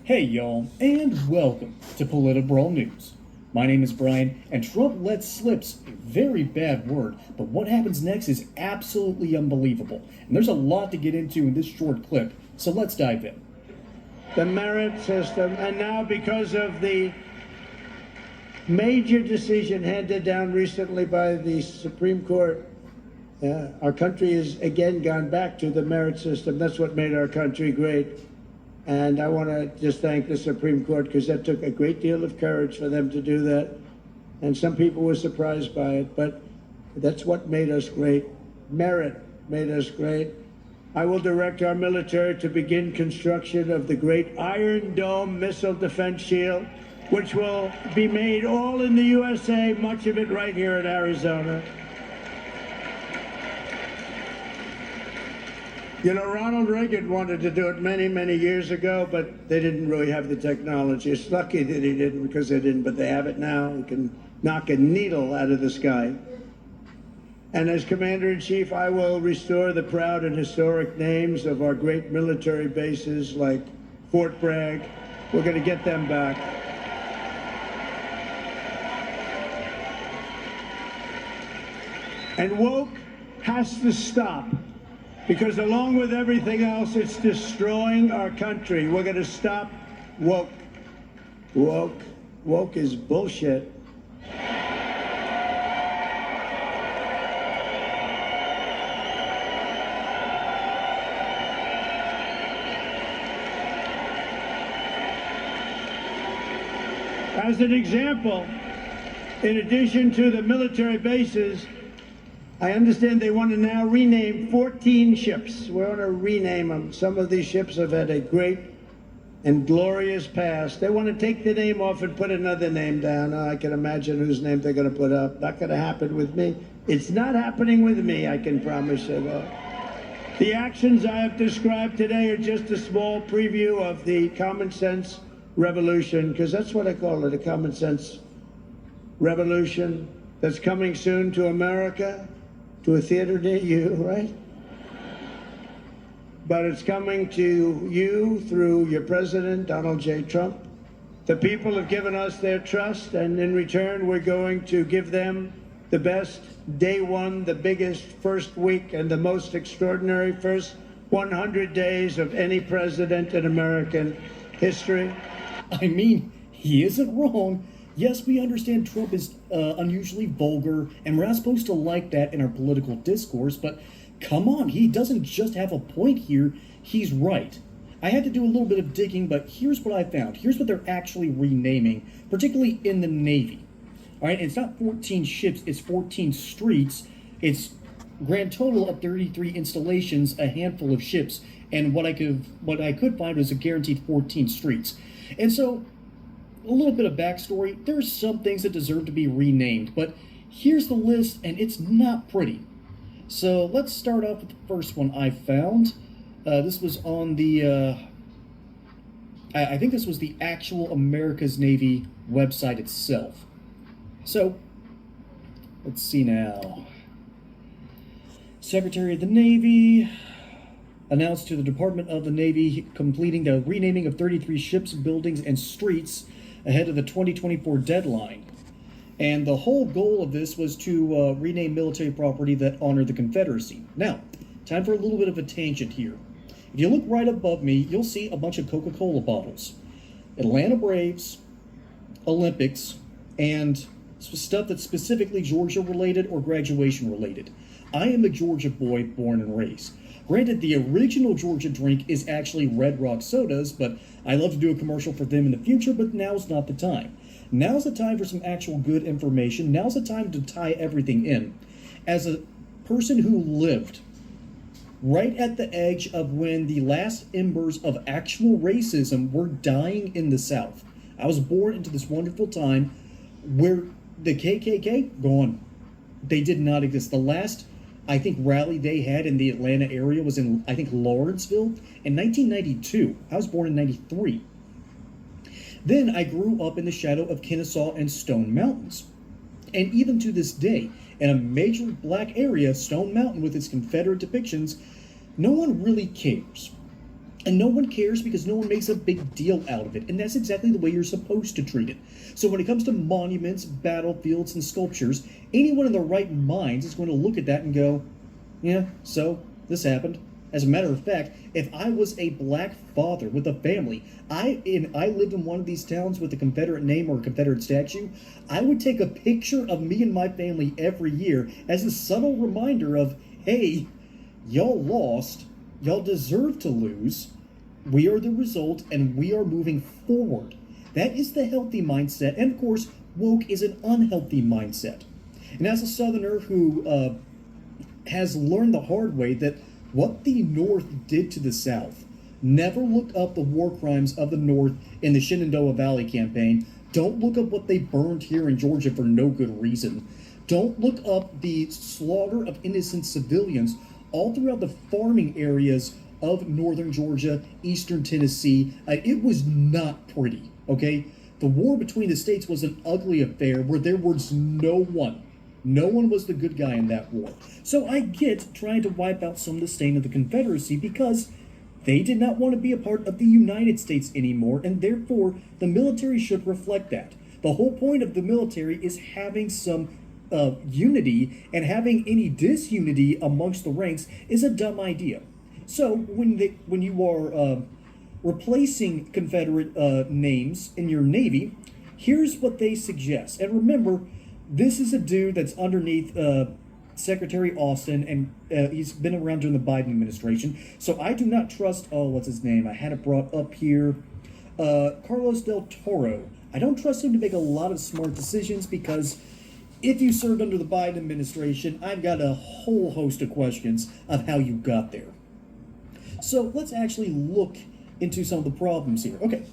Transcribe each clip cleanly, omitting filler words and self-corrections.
Hey y'all, and welcome to Politburo News. My name is Brian, and Trump let slips a very bad word, but what happens next is absolutely unbelievable. And there's a lot to get into in this short clip, so let's dive in. The merit system, and now because of the major decision handed down recently by the Supreme Court, our country has again gone back to the merit system. That's what made our country great. And I want to just thank the Supreme Court because that took a great deal of courage for them to do that. And some people were surprised by it, but that's what made us great. Merit made us great. I will direct our military to begin construction of the great Iron Dome missile defense shield, which will be made all in the USA, much of it right here in Arizona. You know, Ronald Reagan wanted to do it many, many years ago, but they didn't really have the technology. It's lucky that he didn't, because they didn't, but they have it now. We can knock a needle out of the sky. And as Commander-in-Chief, I will restore the proud and historic names of our great military bases like Fort Bragg. We're going to get them back. And woke has to stop, because along with everything else, it's destroying our country. We're going to stop woke. Woke is bullshit. As an example, in addition to the military bases, I understand they want to now rename 14 ships. We want to rename them. Some of these ships have had a great and glorious past. They want to take the name off and put another name down. I can imagine whose name they're going to put up. Not going to happen with me. It's not happening with me, I can promise you that. The actions I have described today are just a small preview of the common sense revolution, because that's what I call it, a common sense revolution that's coming soon to America, to a theater near you, right? But it's coming to you through your president, Donald J. Trump. The people have given us their trust, and in return, we're going to give them the best day one, the biggest first week, and the most extraordinary first 100 days of any president in American history. I mean, he isn't wrong. Yes, we understand Trump is unusually vulgar, and we're not supposed to like that in our political discourse, but come on, he doesn't just have a point here, he's right. I had to do a little bit of digging, but here's what I found. Here's what they're actually renaming, particularly in the Navy. All right, it's not 14 ships, it's 14 streets. It's grand total of 33 installations, a handful of ships, and what I could find was a guaranteed 14 streets. And so, a little bit of backstory, there's some things that deserve to be renamed, but here's the list, and it's not pretty. So let's start off with the first one I found. This was on the, I think this was the actual America's Navy website itself. So, let's see now. Secretary of the Navy announced to the Department of the Navy completing the renaming of 33 ships, buildings, and streets ahead of the 2024 deadline. And the whole goal of this was to rename military property that honored the Confederacy. Now, time for a little bit of a tangent here. If you look right above me, you'll see a bunch of Coca-Cola bottles. Atlanta Braves, Olympics, and stuff that's specifically Georgia related or graduation related. I am a Georgia boy born and raised. Granted, the original Georgia drink is actually Red Rock sodas, but I love to do a commercial for them in the future, but now's not the time. Now's the time for some actual good information. Now's the time to tie everything in. As a person who lived right at the edge of when the last embers of actual racism were dying in the South, I was born into this wonderful time where the KKK, gone. They did not exist. The last, I think, rally they had in the Atlanta area was in, I think, Lawrenceville in 1992. I was born in 93. Then I grew up in the shadow of Kennesaw and Stone Mountains. And even to this day, in a major black area, Stone Mountain with its Confederate depictions, no one really cares. And no one cares because no one makes a big deal out of it. And that's exactly the way you're supposed to treat it. So when it comes to monuments, battlefields, and sculptures, anyone in their right minds is going to look at that and go, yeah, so this happened. As a matter of fact, if I was a black father with a family, I lived in one of these towns with a Confederate name or a Confederate statue, I would take a picture of me and my family every year as a subtle reminder of, hey, y'all lost, y'all deserve to lose, we are the result, and we are moving forward. That is the healthy mindset, and of course, woke is an unhealthy mindset. And as a Southerner who has learned the hard way that what the North did to the South, never look up the war crimes of the North in the Shenandoah Valley campaign. Don't look up what they burned here in Georgia for no good reason. Don't look up the slaughter of innocent civilians all throughout the farming areas of northern Georgia, eastern Tennessee. It was not pretty, okay? The war between the states was an ugly affair where there was no one. No one was the good guy in that war. So I get trying to wipe out some of the stain of the Confederacy because they did not want to be a part of the United States anymore, and therefore the military should reflect that. The whole point of the military is having some unity, and having any disunity amongst the ranks is a dumb idea. So when you are replacing Confederate names in your Navy, here's what they suggest. And remember, this is a dude that's underneath Secretary Austin, and he's been around during the Biden administration. So I do not trust, what's his name? I had it brought up here. Carlos del Toro. I don't trust him to make a lot of smart decisions because if you served under the Biden administration, I've got a whole host of questions of how you got there. So let's actually look into some of the problems here. Okay.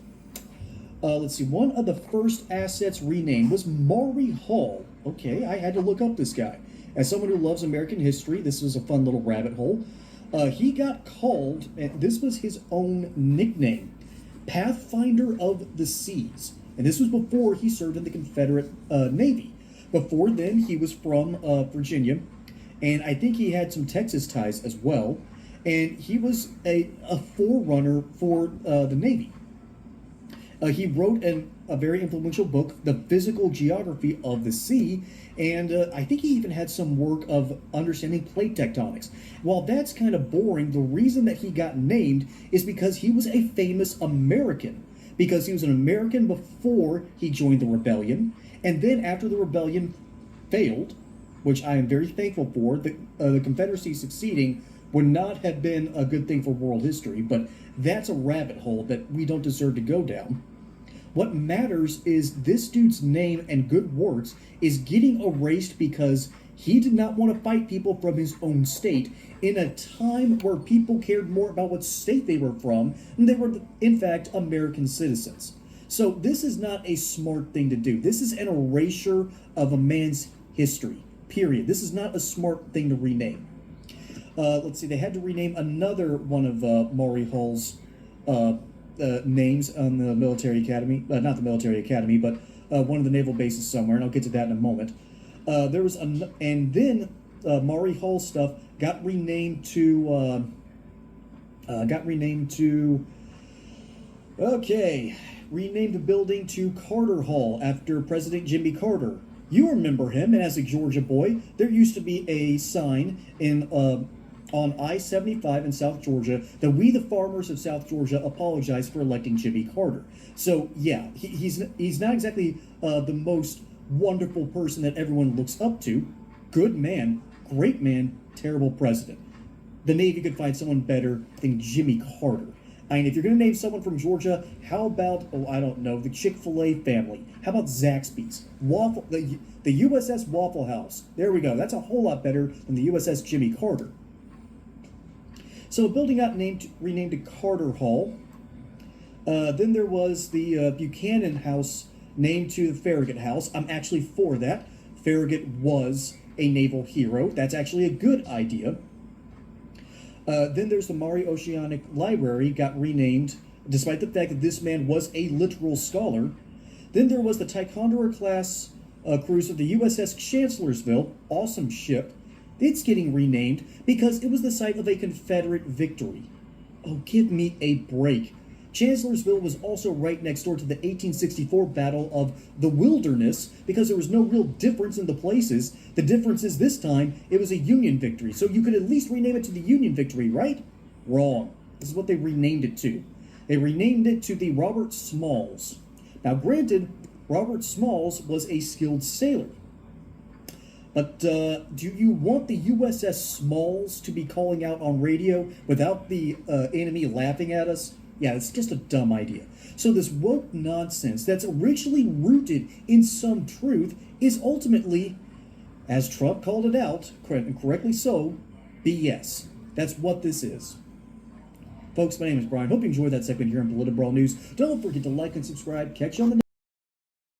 Let's see. One of the first assets renamed was Maury Hall. Okay, I had to look up this guy. As someone who loves American history, this was a fun little rabbit hole. He got called, and this was his own nickname, Pathfinder of the Seas. And this was before he served in the Confederate Navy. Before then, he was from Virginia, and I think he had some Texas ties as well. And he was a forerunner for the Navy. He wrote a very influential book, The Physical Geography of the Sea, and I think he even had some work of understanding plate tectonics. While that's kind of boring, the reason that he got named is because he was a famous American. Because he was an American before he joined the rebellion, and then after the rebellion failed, which I am very thankful for, the Confederacy succeeding would not have been a good thing for world history, but that's a rabbit hole that we don't deserve to go down. What matters is this dude's name and good works is getting erased because he did not want to fight people from his own state in a time where people cared more about what state they were from than they were, in fact, American citizens. So this is not a smart thing to do. This is an erasure of a man's history, period. This is not a smart thing to rename. Let's see, they had to rename another one of Maury Hall's names on the military academy. Not the military academy, but one of the naval bases somewhere, and I'll get to that in a moment. And then Maury Hall stuff got renamed to, renamed the building to Carter Hall after President Jimmy Carter. You remember him, and as a Georgia boy, there used to be a sign in on I-75 in South Georgia that we, the farmers of South Georgia, apologize for electing Jimmy Carter. So yeah, he's not exactly the most wonderful person that everyone looks up to. Good man, great man, terrible president. The Navy could find someone better than Jimmy Carter. I mean, if you're going to name someone from Georgia, how about, I don't know, the Chick-fil-A family? How about Zaxby's? The USS Waffle House. There we go. That's a whole lot better than the USS Jimmy Carter. So a building got renamed to Carter Hall. Then there was the Buchanan House named to the Farragut House. I'm actually for that. Farragut was a naval hero. That's actually a good idea. Then there's the Maury Oceanic Library, got renamed, despite the fact that this man was a literal scholar. Then there was the Ticonderoga class cruise of the USS Chancellorsville, awesome ship. It's getting renamed because it was the site of a Confederate victory. Oh, give me a break. Chancellorsville was also right next door to the 1864 Battle of the Wilderness because there was no real difference in the places. The difference is this time it was a Union victory, so you could at least rename it to the Union victory, right? Wrong. This is what they renamed it to. They renamed it to the Robert Smalls. Now, granted, Robert Smalls was a skilled sailor. But do you want the USS Smalls to be calling out on radio without the enemy laughing at us? Yeah, it's just a dumb idea. So this woke nonsense that's originally rooted in some truth is ultimately, as Trump called it out, and correctly so, BS. That's what this is. Folks, my name is Brian. Hope you enjoyed that segment here on Politibrawl News. Don't forget to like and subscribe. Catch you on the